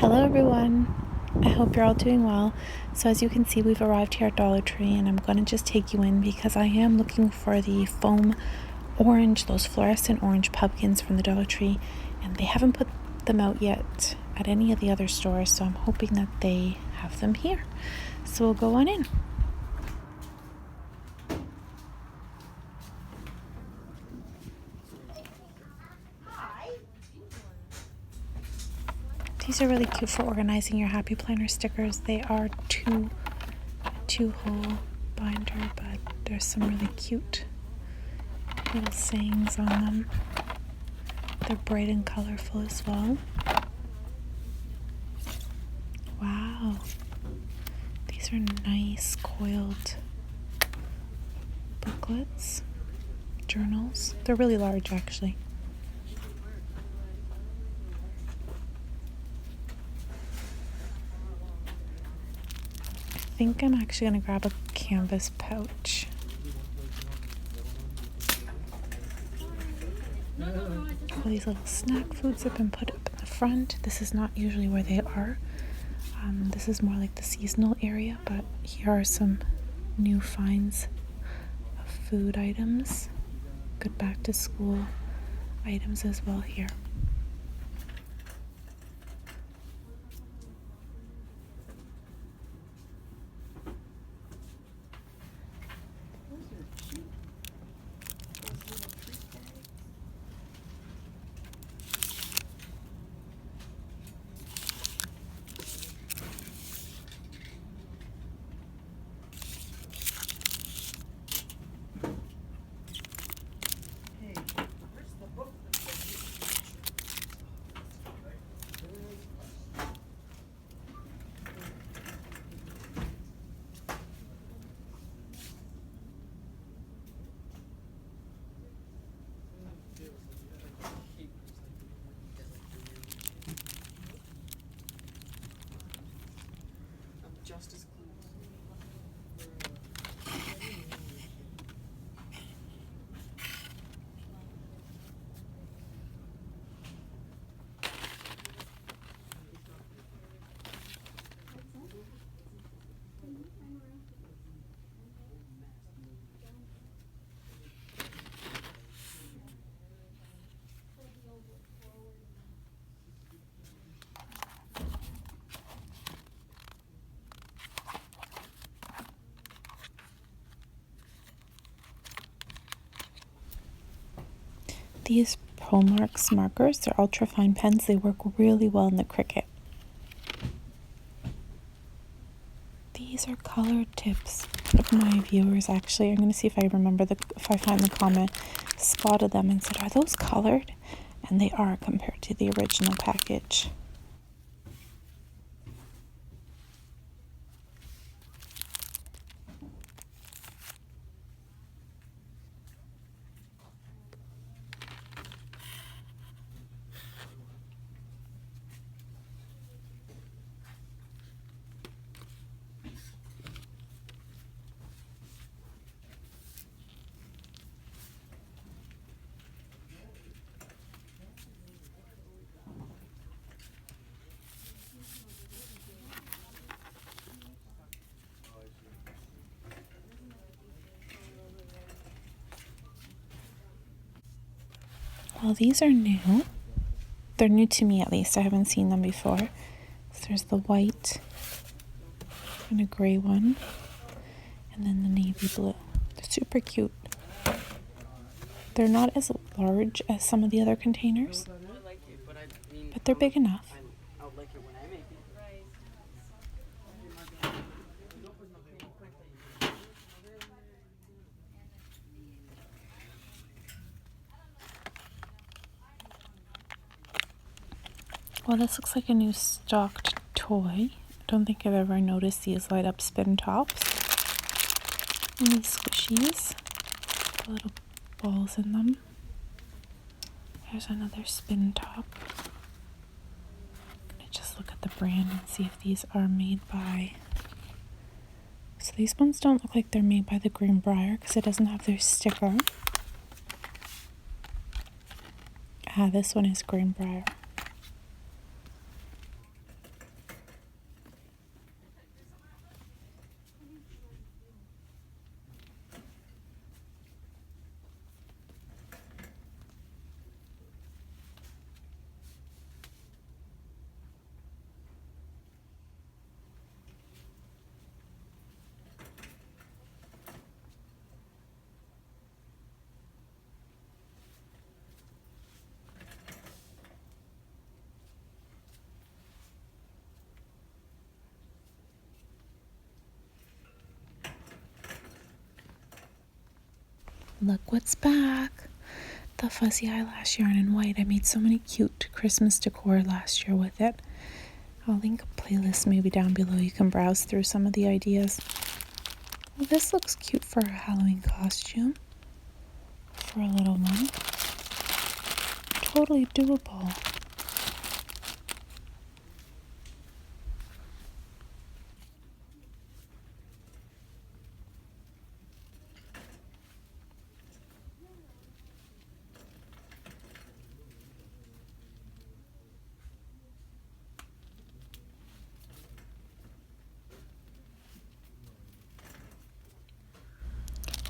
Hello everyone, I hope you're all doing well. So as you can see, we've arrived here at Dollar Tree, and I'm going to just take you in because I am looking for the foam orange, those fluorescent orange pumpkins from the Dollar Tree, and they haven't put them out yet at any of the other stores, so I'm hoping that they have them here. So we'll go on in. These are really cute for organizing your Happy Planner stickers. They are two-hole binder, but there's some really cute little sayings on them. They're bright and colorful as well. Wow, these are nice coiled booklets, journals. They're really large actually. I think I'm actually going to grab a canvas pouch. All these little snack foods have been put up in the front. This is not usually where they are. This is more like the seasonal area, but here are some new finds of food items. Good back to school items as well here. Just as close. These Promarks markers, they're ultra fine pens. They work really well in the Cricut. These are colored tips. One of my viewers actually, I'm going to see if I remember if I find the comment, spotted them and said, "Are those colored?" And they are compared to the original package. Well, these are new. They're new to me at least. I haven't seen them before. So there's the white and a gray one, and then the navy blue. They're super cute. They're not as large as some of the other containers, but they're big enough. Well, this looks like a new stocked toy. I don't think I've ever noticed these light up spin tops. And these squishies, little balls in them. There's another spin top. I'm gonna just look at the brand and see if these are made by... So these ones don't look like they're made by the Greenbrier because it doesn't have their sticker. This one is Greenbrier. look what's back. The fuzzy eyelash yarn in white. I made so many cute Christmas decor last year with it. I'll link a playlist maybe down below. You can browse through some of the ideas. Well, this looks cute for a Halloween costume. For a little one. Totally doable.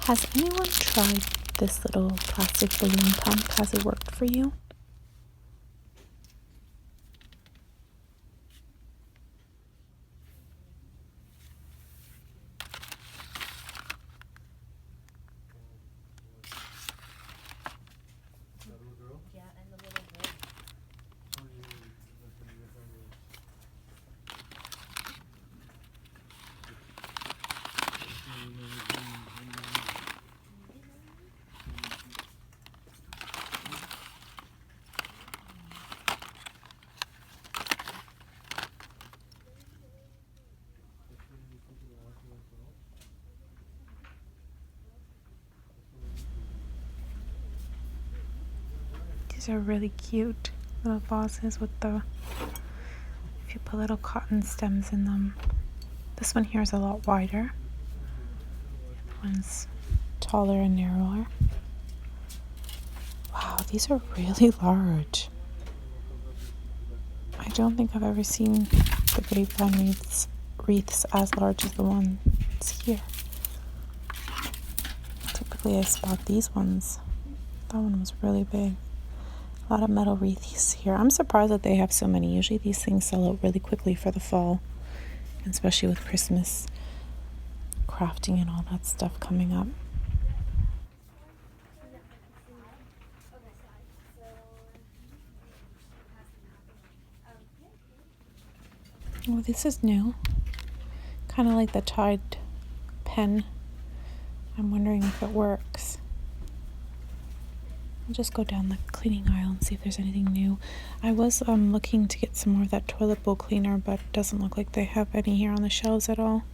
Has anyone tried this little plastic balloon pump? Has it worked for you? Yeah, and the little boy. These are really cute little vases with the, if you put little cotton stems in them. This one here is a lot wider. The other one's taller and narrower. Wow, these are really large. I don't think I've ever seen the grapevine wreaths as large as the ones here. Typically I spot these ones. That one was really big. A lot of metal wreaths here. I'm surprised that they have so many. Usually these things sell out really quickly for the fall, especially with Christmas crafting and all that stuff coming up. Oh, this is new. Kind of like the Tide pen. I'm wondering if it works. I'll just go down the cleaning aisle and see if there's anything new. I was looking to get some more of that toilet bowl cleaner, but it doesn't look like they have any here on the shelves at all.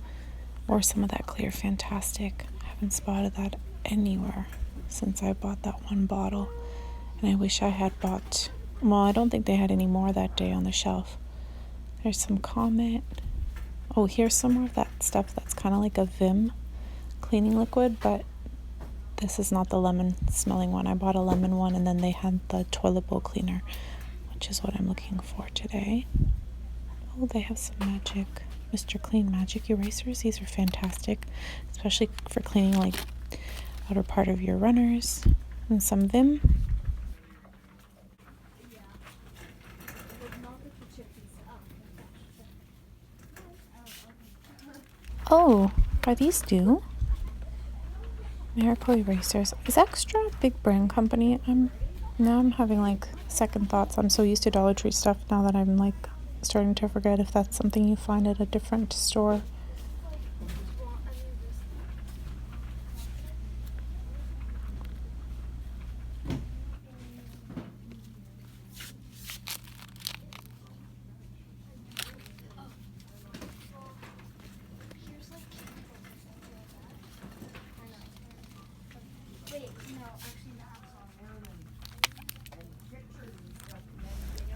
Or some of that clear Fantastic. I haven't spotted that anywhere since I bought that one bottle. And I wish I had bought, well, I don't think they had any more that day on the shelf. There's some Comet. Oh, here's some more of that stuff that's kind of like a Vim cleaning liquid, but this is not the lemon smelling one. I bought a lemon one, and then they had the toilet bowl cleaner, which is what I'm looking for today. Oh, they have some magic, Mr. Clean magic erasers. These are fantastic, especially for cleaning like outer part of your runners. And some Vim. Oh, are these new? Miracle erasers. Is Extra a big brand company? Now I'm having like second thoughts. I'm so used to Dollar Tree stuff now that I'm like starting to forget if that's something you find at a different store.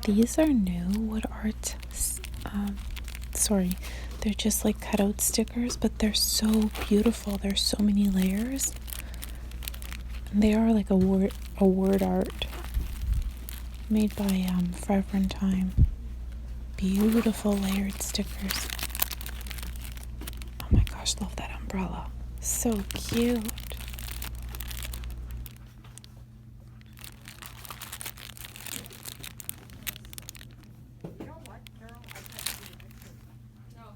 These are new wood art. They're just like cutout stickers, but they're so beautiful. There's so many layers. And they are like a word art made by Forever in Time. Beautiful layered stickers. Oh my gosh, love that umbrella. So cute. You know what, Carol? I texted you a picture. No,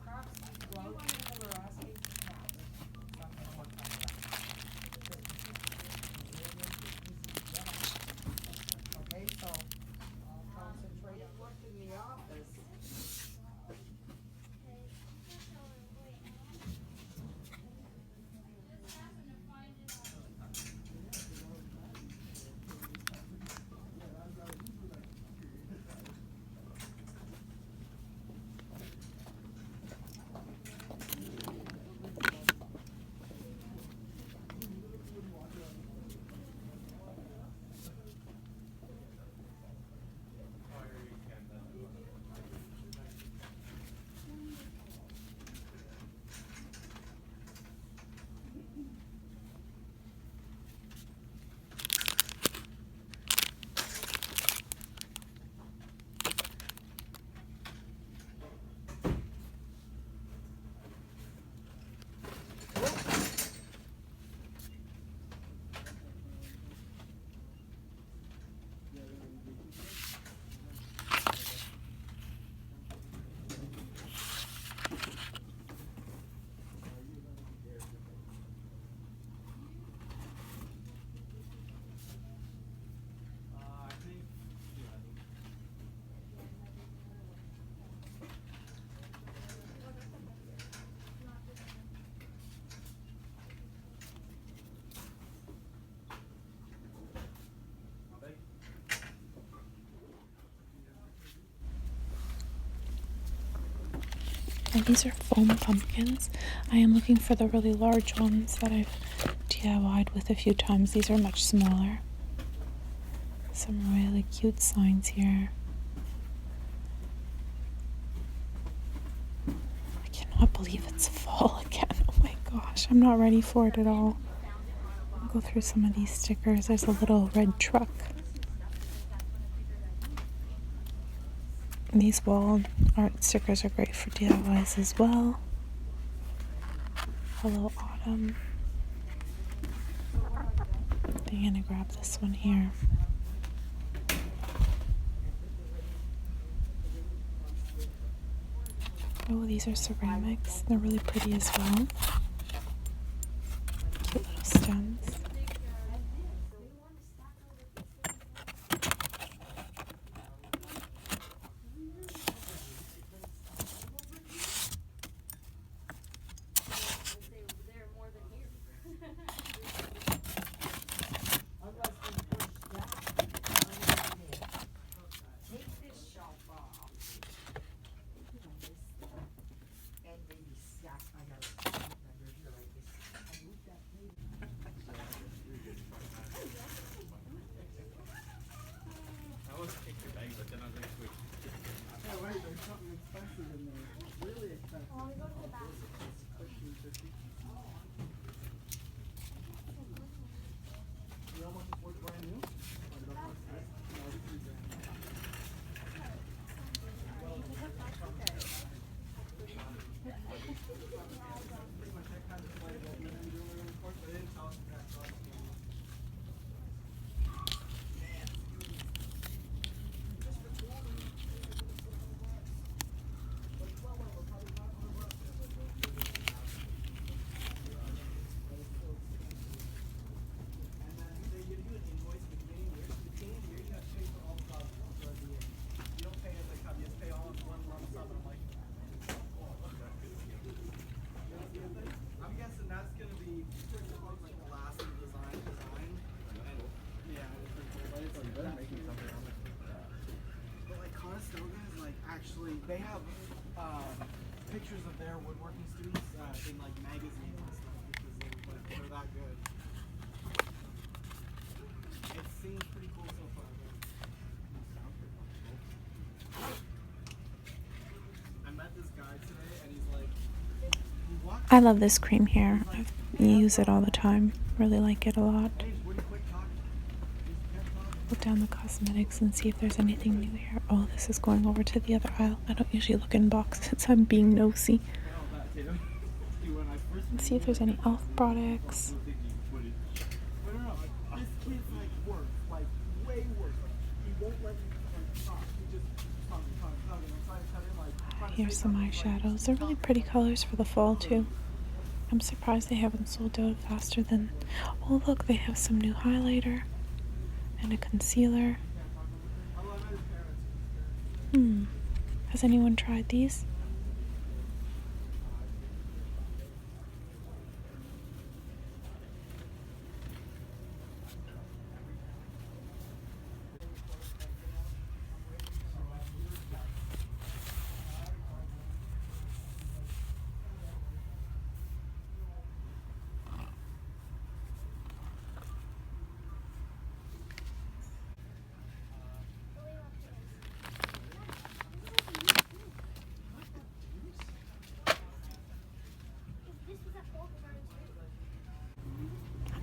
Crocs, gloves, were asking for Crocs. Something like that. Okay, so I'll concentrate on working the office. And these are foam pumpkins. I am looking for the really large ones that I've DIY'd with a few times. These are much smaller. Some really cute signs here. I cannot believe it's fall again. Oh my gosh, I'm not ready for it at all. I'll go through some of these stickers. There's a little red truck. These wall art stickers are great for DIYs as well. Hello Autumn. I'm gonna grab this one here. Oh, these are ceramics. They're really pretty as well. Cute little stems. Actually, they have pictures of their woodworking students in like magazines and stuff because they're that good. It seems pretty cool so far. I met this guy today and he's like, I love this cream here. I use it all the time. Really like it a lot. Look down the cosmetics and see if there's anything new here. Oh, this is going over to the other aisle. I don't usually look in boxes. I'm being nosy. Let's see if there's any elf products. Here's some eyeshadows. They're really pretty colors for the fall too. I'm surprised they haven't sold out faster than... Oh look, they have some new highlighter and a concealer. Has anyone tried these?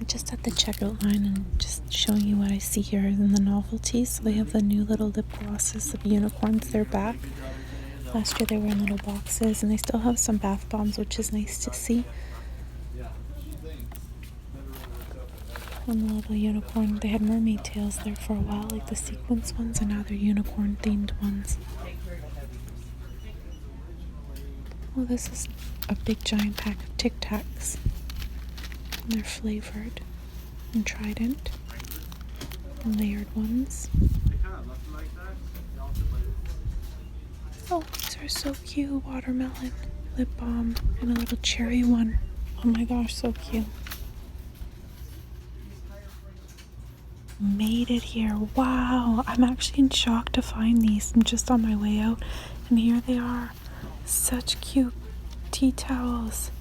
Just at the checkout line and just showing you what I see here in the novelties. So they have the new little lip glosses of unicorns. They're back. Last year they were in little boxes, and they still have some bath bombs, which is nice to see. And the little unicorn. They had mermaid tails there for a while, like the sequence ones, and now they're unicorn themed ones. Oh, this is a big giant pack of Tic Tacs. They're flavored and Trident and layered ones. Oh, these are so cute. Watermelon, lip balm, and a little cherry one. Oh my gosh, so cute. Made it here. Wow, I'm actually in shock to find these. I'm just on my way out and here they are. Such cute tea towels.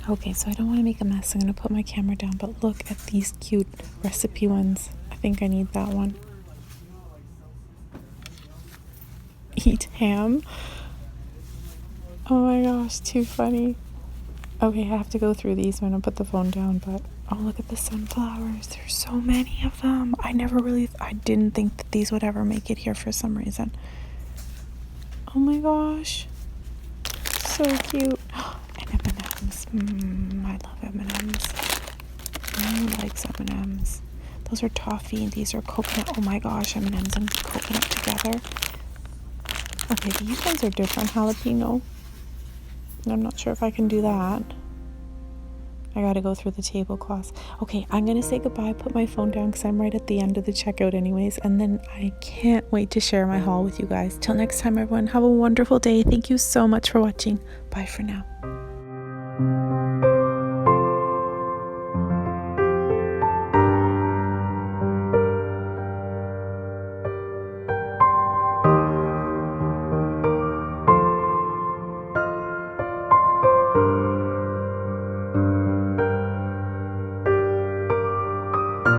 Okay, so I don't want to make a mess. I'm going to put my camera down, but look at these cute recipe ones. I think I need that one. Eat ham. Oh my gosh, too funny. Okay, I have to go through these. I'm going to put the phone down, but oh, look at the sunflowers. There's so many of them. I didn't think that these would ever make it here for some reason. Oh my gosh. So cute. And M&Ms. I love M&Ms. Who likes M&Ms? Those are toffee and these are coconut. Oh my gosh, M&Ms and coconut together. Okay, these ones are different. Jalapeno. I'm not sure if I can do that. I gotta go through the tablecloths. Okay, I'm gonna say goodbye, put my phone down because I'm right at the end of the checkout anyways, and then I can't wait to share my haul with you guys. Till next time, everyone, have a wonderful day. Thank you so much for watching. Bye for now.